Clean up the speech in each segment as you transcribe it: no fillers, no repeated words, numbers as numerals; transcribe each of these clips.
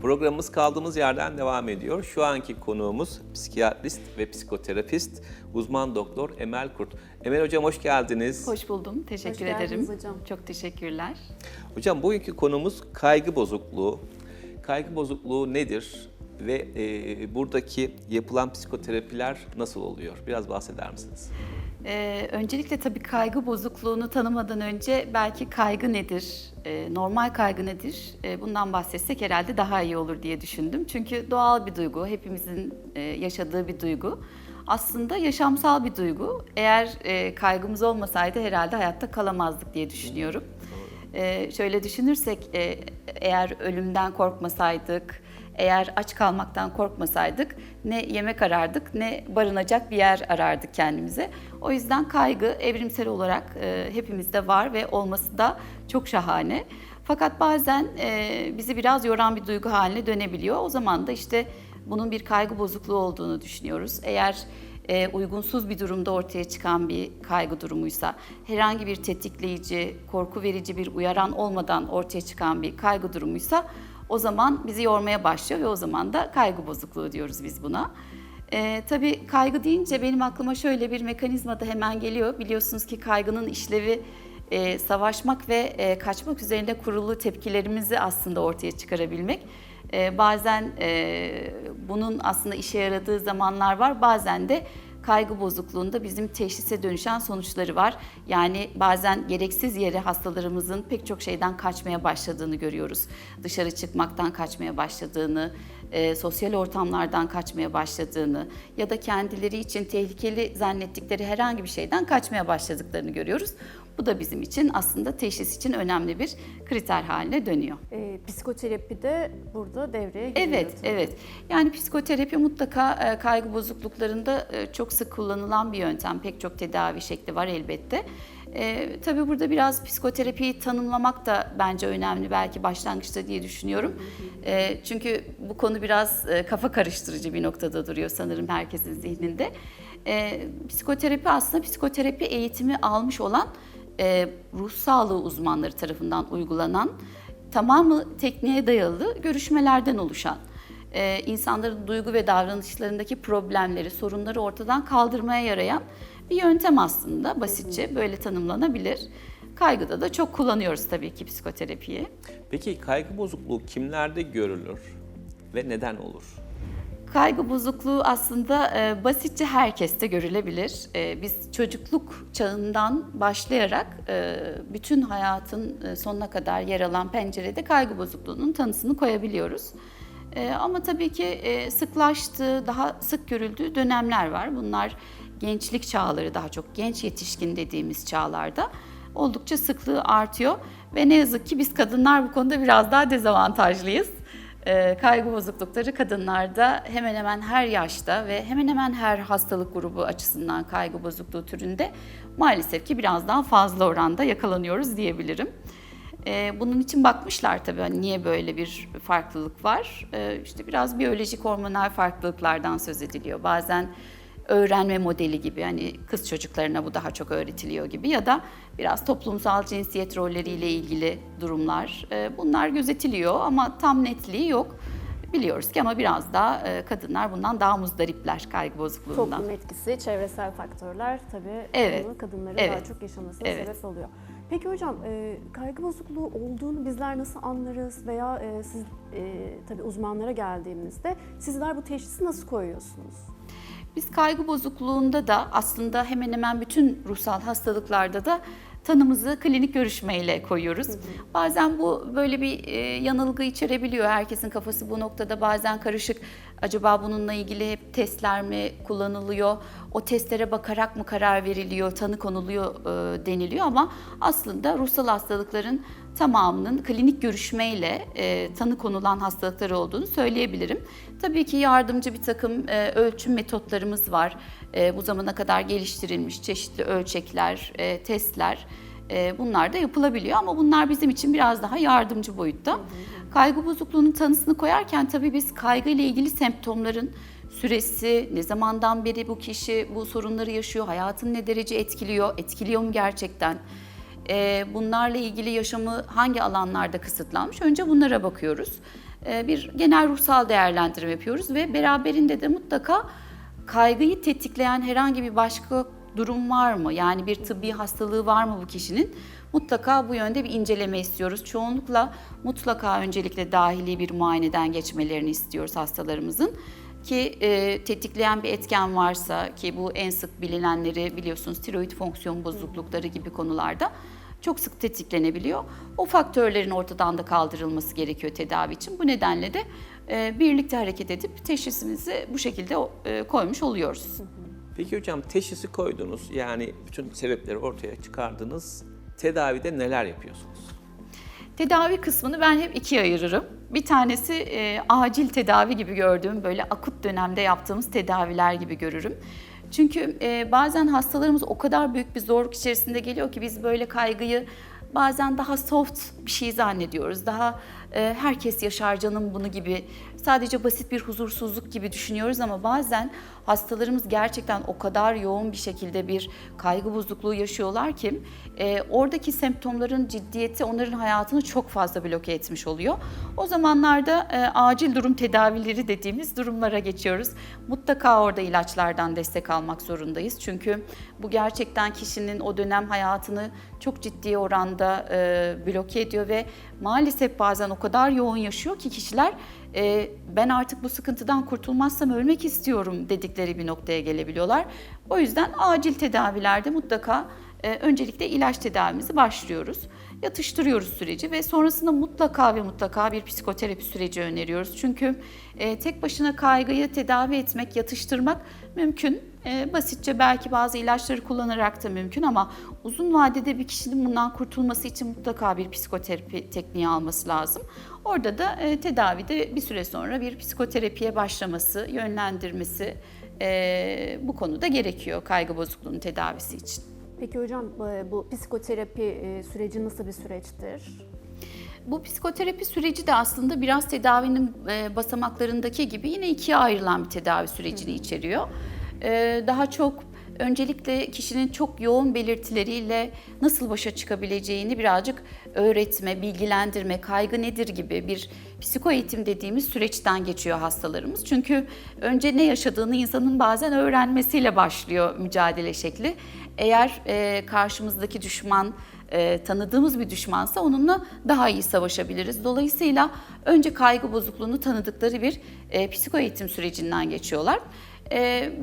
Programımız kaldığımız yerden devam ediyor. Şu anki konuğumuz psikiyatrist ve psikoterapist uzman doktor Emel Kurt. Emel Hocam hoş geldiniz. Hoş buldum. Teşekkür Hoş geldiniz ederim. hocam. Çok teşekkürler. Hocam bugünkü konumuz kaygı bozukluğu. Kaygı bozukluğu nedir ve buradaki yapılan psikoterapiler nasıl oluyor? Biraz bahseder misiniz? Öncelikle tabii kaygı bozukluğunu tanımadan önce belki kaygı nedir, normal kaygı nedir bundan bahsetsek herhalde daha iyi olur diye düşündüm. Çünkü doğal bir duygu, hepimizin yaşadığı bir duygu. Aslında yaşamsal bir duygu. Eğer kaygımız olmasaydı herhalde hayatta kalamazdık diye düşünüyorum. Şöyle düşünürsek, eğer ölümden korkmasaydık, eğer aç kalmaktan korkmasaydık ne yemek arardık ne barınacak bir yer arardık kendimize. O yüzden kaygı evrimsel olarak hepimizde var ve olması da çok şahane. Fakat bazen bizi biraz yoran bir duygu haline dönebiliyor. O zaman da işte bunun bir kaygı bozukluğu olduğunu düşünüyoruz. Eğer uygunsuz bir durumda ortaya çıkan bir kaygı durumuysa, herhangi bir tetikleyici, korku verici bir uyaran olmadan ortaya çıkan bir kaygı durumuysa o zaman bizi yormaya başlıyor ve o zaman da kaygı bozukluğu diyoruz biz buna. Tabii kaygı deyince benim aklıma şöyle bir mekanizma da hemen geliyor. Biliyorsunuz ki kaygının işlevi savaşmak ve kaçmak üzerinde kurulu tepkilerimizi aslında ortaya çıkarabilmek. Bazen bunun aslında işe yaradığı zamanlar var, bazen de kaygı bozukluğunda bizim teşhise dönüşen sonuçları var. Yani bazen gereksiz yere hastalarımızın pek çok şeyden kaçmaya başladığını görüyoruz. Dışarı çıkmaktan kaçmaya başladığını, sosyal ortamlardan kaçmaya başladığını ya da kendileri için tehlikeli zannettikleri herhangi bir şeyden kaçmaya başladıklarını görüyoruz. Bu da bizim için aslında teşhis için önemli bir kriter haline dönüyor. Psikoterapi de burada devreye giriyor. Evet, tabii. evet. Yani psikoterapi mutlaka kaygı bozukluklarında çok sık kullanılan bir yöntem. Pek çok tedavi şekli var elbette. Tabii burada biraz psikoterapiyi tanımlamak da bence önemli belki başlangıçta diye düşünüyorum. Çünkü bu konu biraz kafa karıştırıcı bir noktada duruyor sanırım herkesin zihninde. Psikoterapi aslında psikoterapi eğitimi almış olan ruh sağlığı uzmanları tarafından uygulanan, tamamı tekniğe dayalı görüşmelerden oluşan, insanların duygu ve davranışlarındaki problemleri, sorunları ortadan kaldırmaya yarayan bir yöntem aslında, basitçe böyle tanımlanabilir. Kaygıda da çok kullanıyoruz tabii ki psikoterapiyi. Peki kaygı bozukluğu kimlerde görülür ve neden olur? Kaygı bozukluğu aslında basitçe herkeste görülebilir. Biz çocukluk çağından başlayarak bütün hayatın sonuna kadar yer alan pencerede kaygı bozukluğunun tanısını koyabiliyoruz. Ama tabii ki sıklaştığı, daha sık görüldüğü dönemler var. Bunlar gençlik çağları, daha çok genç yetişkin dediğimiz çağlarda oldukça sıklığı artıyor. Ve ne yazık ki biz kadınlar bu konuda biraz daha dezavantajlıyız. Kaygı bozuklukları kadınlarda hemen hemen her yaşta ve hemen hemen her hastalık grubu açısından kaygı bozukluğu türünde maalesef ki biraz daha fazla oranda yakalanıyoruz diyebilirim. Bunun için bakmışlar tabii hani niye böyle bir farklılık var. İşte biraz biyolojik hormonal farklılıklardan söz ediliyor. Bazen öğrenme modeli gibi, hani kız çocuklarına bu daha çok öğretiliyor gibi ya da biraz toplumsal cinsiyet rolleriyle ilgili durumlar. Bunlar gözetiliyor ama tam netliği yok. Biliyoruz ki ama biraz daha kadınlar bundan daha muzdaripler kaygı bozukluğundan. Toplum etkisi, çevresel faktörler tabii Evet, bunu kadınların evet, daha çok yaşamasına evet. sebep oluyor. Peki hocam, kaygı bozukluğu olduğunu bizler nasıl anlarız veya siz tabii uzmanlara geldiğimizde sizler bu teşhisi nasıl koyuyorsunuz? Biz kaygı bozukluğunda da aslında hemen hemen bütün ruhsal hastalıklarda da tanımızı klinik görüşmeyle koyuyoruz. Bazen bu böyle bir yanılgı içerebiliyor. Herkesin kafası bu noktada bazen karışık. Acaba bununla ilgili hep testler mi kullanılıyor? O testlere bakarak mı karar veriliyor, tanı konuluyor deniliyor ama aslında ruhsal hastalıkların tamamının klinik görüşmeyle tanı konulan hastalıklar olduğunu söyleyebilirim. Tabii ki yardımcı bir takım ölçüm metotlarımız var. Bu zamana kadar geliştirilmiş çeşitli ölçekler, testler. Bunlar da yapılabiliyor ama bunlar bizim için biraz daha yardımcı boyutta. Kaygı bozukluğunun tanısını koyarken tabii biz kaygı ile ilgili semptomların süresi, ne zamandan beri bu kişi bu sorunları yaşıyor, hayatını ne derece etkiliyor mu gerçekten? Bunlarla ilgili yaşamı hangi alanlarda kısıtlanmış? Önce bunlara bakıyoruz. bir genel ruhsal değerlendirme yapıyoruz ve beraberinde de mutlaka kaygıyı tetikleyen herhangi bir başka durum var mı? Yani bir tıbbi hastalığı var mı bu kişinin? Mutlaka bu yönde bir inceleme istiyoruz. Çoğunlukla mutlaka öncelikle dahili bir muayeneden geçmelerini istiyoruz hastalarımızın. Ki tetikleyen bir etken varsa, ki bu en sık bilinenleri biliyorsunuz, tiroid fonksiyon bozuklukları gibi konularda çok sık tetiklenebiliyor. O faktörlerin ortadan da kaldırılması gerekiyor tedavi için. Bu nedenle de birlikte hareket edip teşhisimizi bu şekilde koymuş oluyoruz. Peki hocam, teşhisi koydunuz, yani bütün sebepleri ortaya çıkardınız. Tedavide neler yapıyorsunuz? Tedavi kısmını ben hep ikiye ayırırım. Bir tanesi acil tedavi gibi gördüğüm, böyle akut dönemde yaptığımız tedaviler gibi görürüm. Çünkü bazen hastalarımız o kadar büyük bir zorluk içerisinde geliyor ki biz böyle kaygıyı bazen daha soft bir şey zannediyoruz. Daha herkes yaşar canım bunu gibi, sadece basit bir huzursuzluk gibi düşünüyoruz ama bazen hastalarımız gerçekten o kadar yoğun bir şekilde bir kaygı bozukluğu yaşıyorlar ki oradaki semptomların ciddiyeti onların hayatını çok fazla bloke etmiş oluyor. O zamanlarda acil durum tedavileri dediğimiz durumlara geçiyoruz. Mutlaka orada ilaçlardan destek almak zorundayız. Çünkü bu gerçekten kişinin o dönem hayatını çok ciddi oranda bloke ediyor ve maalesef bazen o kadar yoğun yaşıyor ki kişiler ben artık bu sıkıntıdan kurtulmazsam ölmek istiyorum dedikleri bir noktaya gelebiliyorlar. O yüzden acil tedavilerde mutlaka öncelikle ilaç tedavimizi başlıyoruz. Yatıştırıyoruz süreci ve sonrasında mutlaka ve mutlaka bir psikoterapi süreci öneriyoruz. Çünkü tek başına kaygıyı tedavi etmek, yatıştırmak mümkün. Basitçe belki bazı ilaçları kullanarak da mümkün ama uzun vadede bir kişinin bundan kurtulması için mutlaka bir psikoterapi tekniği alması lazım. Orada da tedavide bir süre sonra bir psikoterapiye başlaması, yönlendirmesi bu konuda gerekiyor kaygı bozukluğunun tedavisi için. Peki hocam, bu psikoterapi süreci nasıl bir süreçtir? Bu psikoterapi süreci de aslında biraz tedavinin basamaklarındaki gibi yine ikiye ayrılan bir tedavi sürecini içeriyor. Daha çok öncelikle kişinin çok yoğun belirtileriyle nasıl başa çıkabileceğini birazcık öğretme, bilgilendirme, kaygı nedir gibi bir psikoeğitim dediğimiz süreçten geçiyor hastalarımız. Çünkü önce ne yaşadığını insanın bazen öğrenmesiyle başlıyor mücadele şekli. Eğer karşımızdaki düşman tanıdığımız bir düşmansa onunla daha iyi savaşabiliriz. Dolayısıyla önce kaygı bozukluğunu tanıdıkları bir psikoeğitim sürecinden geçiyorlar.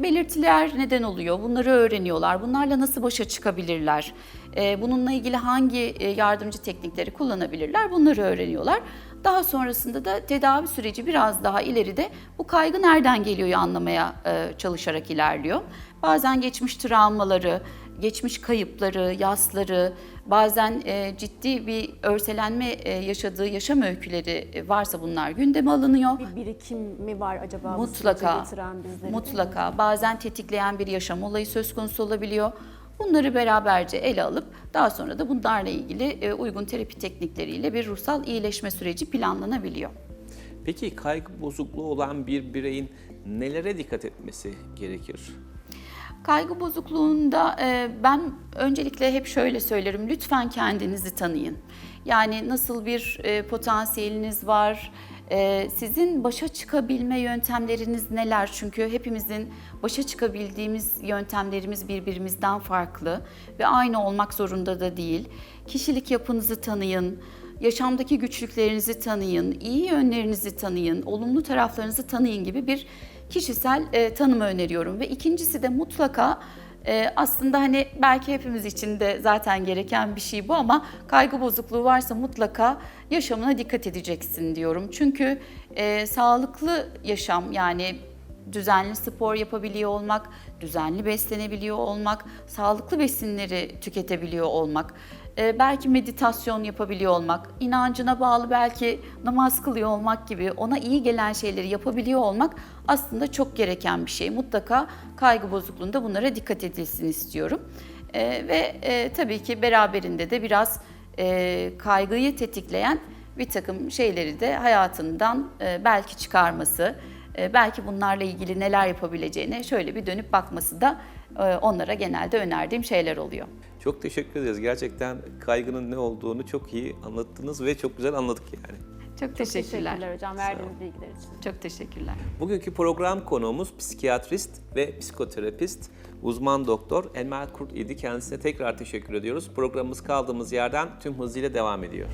Belirtiler neden oluyor? Bunları öğreniyorlar. Bunlarla nasıl başa çıkabilirler? Bununla ilgili hangi yardımcı teknikleri kullanabilirler? Bunları öğreniyorlar. Daha sonrasında da tedavi süreci biraz daha ileride bu kaygı nereden geliyor anlamaya çalışarak ilerliyor. Bazen geçmiş travmaları, geçmiş kayıpları, yasları, bazen ciddi bir örselenme yaşadığı yaşam öyküleri varsa bunlar gündeme alınıyor. Bir birikim mi var acaba bu Mutlaka, sürece getiren bizleri? mutlaka. Bazen tetikleyen bir yaşam olayı söz konusu olabiliyor. Bunları beraberce ele alıp daha sonra da bunlarla ilgili uygun terapi teknikleriyle bir ruhsal iyileşme süreci planlanabiliyor. Peki kaygı bozukluğu olan bir bireyin nelere dikkat etmesi gerekir? Kaygı bozukluğunda ben öncelikle hep şöyle söylerim, lütfen kendinizi tanıyın. Yani nasıl bir potansiyeliniz var, sizin başa çıkabilme yöntemleriniz neler? Çünkü hepimizin başa çıkabildiğimiz yöntemlerimiz birbirimizden farklı ve aynı olmak zorunda da değil. Kişilik yapınızı tanıyın, yaşamdaki güçlüklerinizi tanıyın, iyi yönlerinizi tanıyın, olumlu taraflarınızı tanıyın gibi bir kişisel tanımı öneriyorum. Ve ikincisi de mutlaka aslında hani belki hepimiz için de zaten gereken bir şey bu ama kaygı bozukluğu varsa mutlaka yaşamına dikkat edeceksin diyorum. Çünkü sağlıklı yaşam, yani düzenli spor yapabiliyor olmak, düzenli beslenebiliyor olmak, sağlıklı besinleri tüketebiliyor olmak, belki meditasyon yapabiliyor olmak, inancına bağlı belki namaz kılıyor olmak gibi ona iyi gelen şeyleri yapabiliyor olmak aslında çok gereken bir şey. Mutlaka kaygı bozukluğunda bunlara dikkat edilsin istiyorum. Ve tabii ki beraberinde de biraz kaygıyı tetikleyen bir takım şeyleri de hayatından belki çıkarması, belki bunlarla ilgili neler yapabileceğine şöyle bir dönüp bakması da onlara genelde önerdiğim şeyler oluyor. Çok teşekkür ederiz. Gerçekten kaygının ne olduğunu çok iyi anlattınız ve çok güzel anladık yani. Çok teşekkürler. Teşekkürler hocam verdiğiniz bilgiler için. Çok teşekkürler. Bugünkü program konuğumuz psikiyatrist ve psikoterapist uzman doktor Emel Kurt idi. Kendisine tekrar teşekkür ediyoruz. Programımız kaldığımız yerden tüm hızıyla devam ediyor.